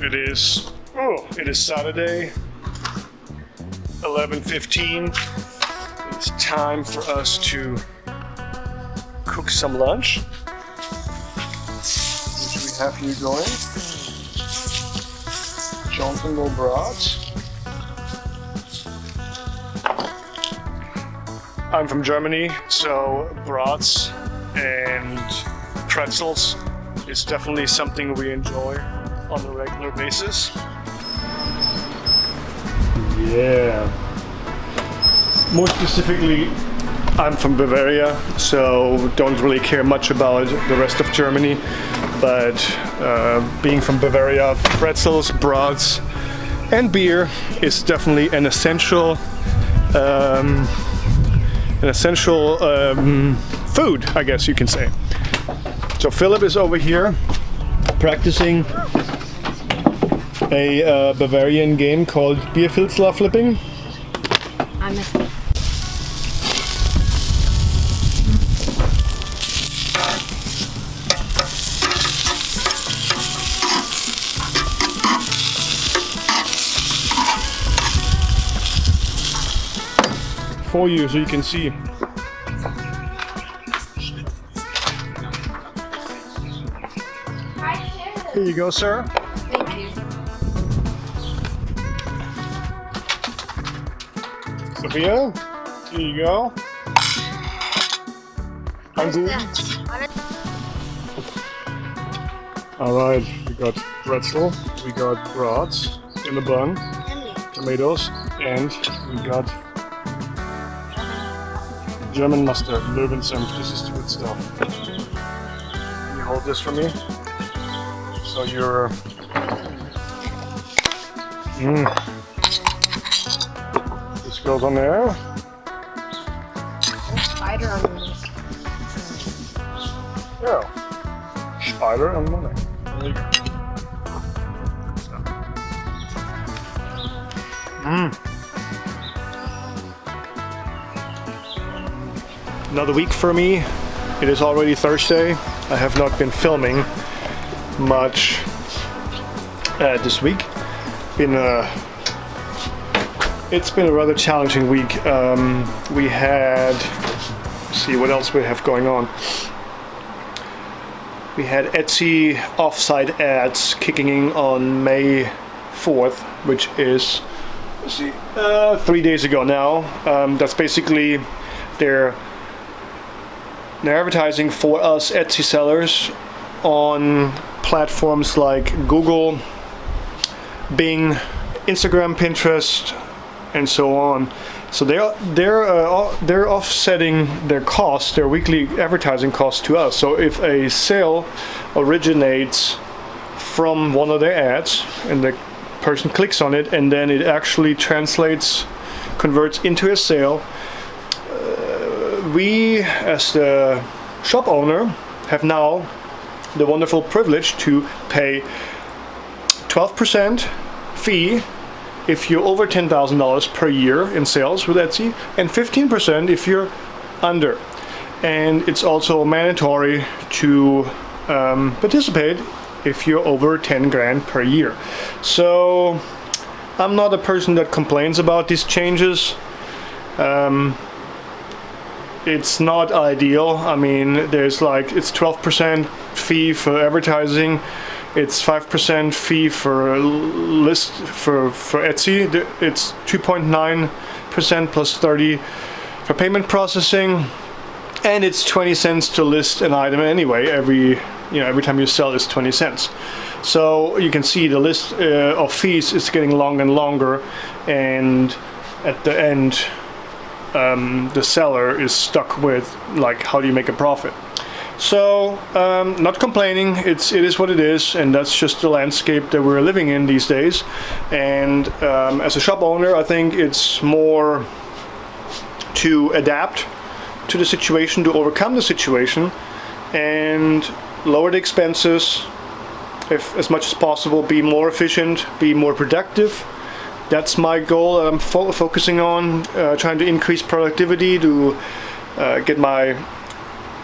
It is Saturday, 11:15. It's time for us to cook some lunch. Which we have here going. Jonathan will brats. I'm from Germany, so brats and pretzels is definitely something we enjoy on a regular basis. Yeah. More specifically, I'm from Bavaria, so don't really care much about the rest of Germany. But being from Bavaria, pretzels, brats, and beer is definitely an essential food, I guess you can say. So Philip is over here practicing a Bavarian game called Bierfilzler flipping. I missed it. For you, so you can see. Here you go, sir. Thank you. Sophia, here you go. I'm good. Alright, we got pretzel, we got brats in a bun, tomatoes, and we got German mustard, Löwenzahn. This is the good stuff. Can you hold this for me? So you're... This goes on there. There's a spider on this. Yeah. Spider on the neck. There you go. Another week for me. It is already Thursday. I have not been filming much this week. It's been a rather challenging week. We had, let's see what else we have going on. We had Etsy offsite ads kicking in on May 4th, which is, let's see, 3 days ago now. That's basically they're advertising for us Etsy sellers on platforms like Google, Bing, Instagram, Pinterest, and so on. So they're offsetting their costs, their weekly advertising costs to us. So if a sale originates from one of their ads and the person clicks on it and then it actually converts into a sale, we as the shop owner have now the wonderful privilege to pay 12% fee if you're over $10,000 per year in sales with Etsy, and 15% if you're under. And it's also mandatory to participate if you're over 10 grand per year. So I'm not a person that complains about these changes. It's not ideal. I mean, it's 12% fee for advertising. It's 5% fee for list for Etsy. It's 2.9% plus 30 for payment processing, and it's 20 cents to list an item anyway. Every time you sell is 20 cents. So you can see the list of fees is getting longer and longer, and at the end, the seller is stuck with how do you make a profit. So not complaining, it is what it is, and that's just the landscape that we're living in these days. And as a shop owner, I think it's more to adapt to the situation, to overcome the situation, and lower the expenses if as much as possible, be more efficient, be more productive. That's my goal that I'm focusing on, trying to increase productivity, to get my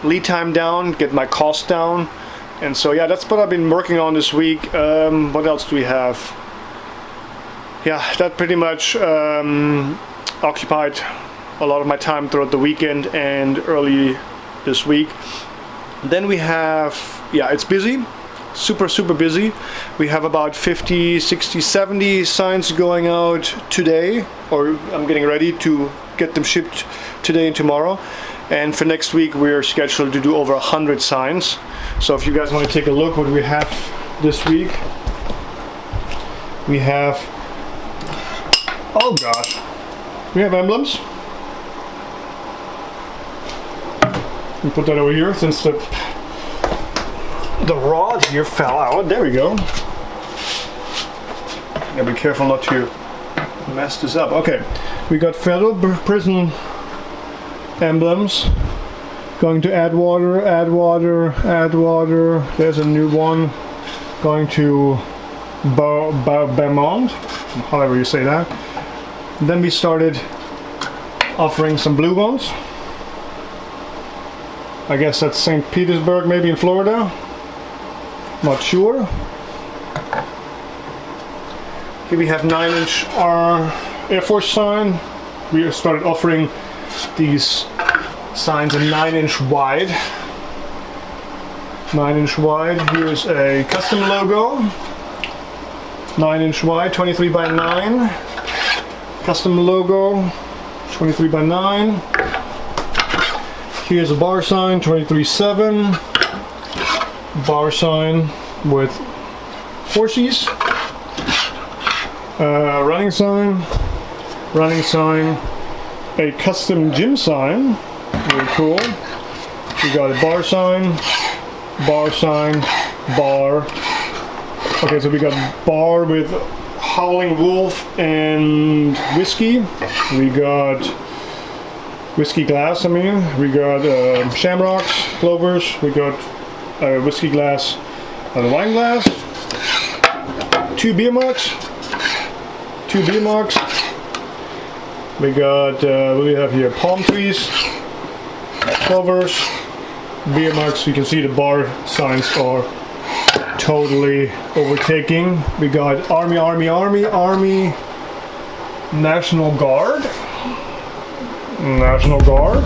lead time down, get my cost down, And so yeah, that's what I've been working on this week. What else do we have? Yeah, that pretty much occupied a lot of my time throughout the weekend and early this week. Then we have, yeah, it's busy, super busy. We have about 50, 60, 70 signs going out today, or I'm getting ready to get them shipped today and tomorrow. And for next week we're scheduled to do over 100 signs. So if you guys want to take a look what we have this week, we have, oh gosh, we have emblems. We put that over here since the rod here fell out. There we go. Gotta be careful not to mess this up. Okay, we got federal prison emblems. Going to add water, add water, add water. There's a new one. Going to Beaumont, however you say that. Then we started offering some blue ones. I guess that's St. Petersburg, maybe in Florida. Not sure. Here we have 9-inch Air Force sign. We started offering these signs a 9-inch wide. 9-inch wide. Here's a custom logo. 9-inch wide, 23 by 9. Custom logo, 23 by 9. Here's a bar sign, 23/7. Bar sign with horses. Running sign. Running sign. A custom gym sign. Really cool. We got a bar sign. Bar sign. Bar. Okay, so we got bar with howling wolf and whiskey. We got whiskey glass, I mean. We got shamrocks, clovers. We got a whiskey glass and a wine glass. 2 beer mugs. 2 beer mugs. We got, what do we have here? Palm trees, clovers, beer mugs. You can see the bar signs are totally overtaking. We got Army, Army, Army, Army, National Guard. National Guard.